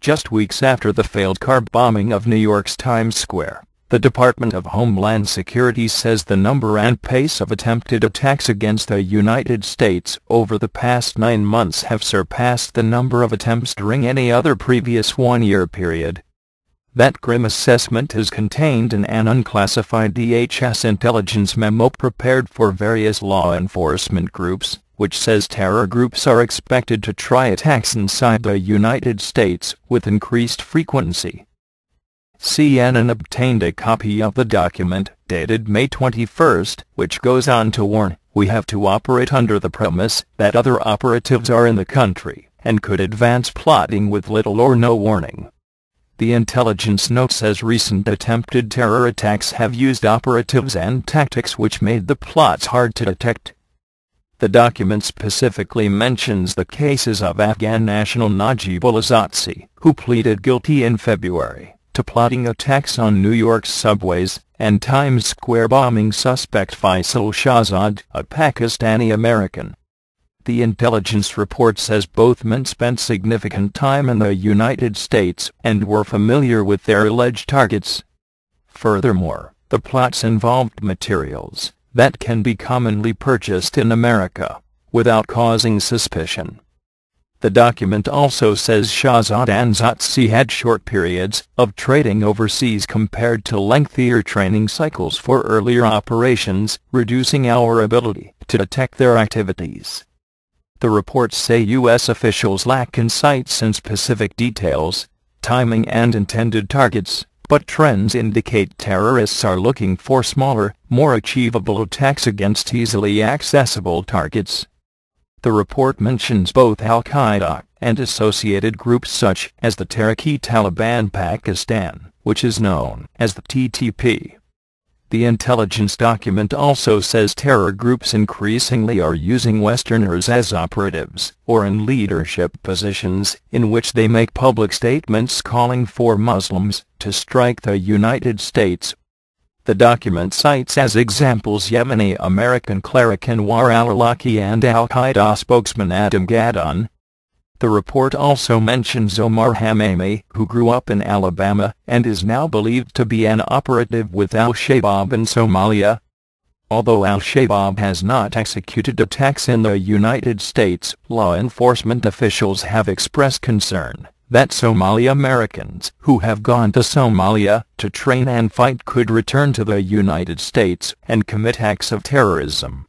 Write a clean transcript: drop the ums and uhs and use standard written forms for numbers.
just weeks after the failed car bombing of New York's Times Square. The Department of Homeland Security says the number and pace of attempted attacks against the United States over the past 9 months have surpassed the number of attempts during any other previous one-year period. That grim assessment is contained in an unclassified DHS intelligence memo prepared for various law enforcement groups, which says terror groups are expected to try attacks inside the United States with increased frequency. CNN obtained a copy of the document, dated May 21, which goes on to warn, "We have to operate under the premise that other operatives are in the country, and could advance plotting with little or no warning." The intelligence note says recent attempted terror attacks have used operatives and tactics which made the plots hard to detect. The document specifically mentions the cases of Afghan national Najibullah Zaatsi, who pleaded guilty in February to plotting attacks on New York's subways, and Times Square bombing suspect Faisal Shahzad, a Pakistani American. The intelligence report says both men spent significant time in the United States and were familiar with their alleged targets. Furthermore, the plots involved materials that can be commonly purchased in America without causing suspicion. The document also says Shahzad and Zaatsi had short periods of trading overseas compared to lengthier training cycles for earlier operations, reducing our ability to detect their activities. The reports say U.S. officials lack insights in specific details, timing and intended targets, but trends indicate terrorists are looking for smaller, more achievable attacks against easily accessible targets. The report mentions both al-Qaeda and associated groups such as the Tehrik-e-Taliban Pakistan, which is known as the TTP. The intelligence document also says terror groups increasingly are using Westerners as operatives or in leadership positions in which they make public statements calling for Muslims to strike the United States. The document cites as examples Yemeni-American cleric Anwar al-Awlaki and al-Qaeda spokesman Adam Gadon. The report also mentions Omar Hamami, who grew up in Alabama and is now believed to be an operative with al-Shabaab in Somalia. Although al-Shabaab has not executed attacks in the United States, law enforcement officials have expressed concern that Somali Americans who have gone to Somalia to train and fight could return to the United States and commit acts of terrorism.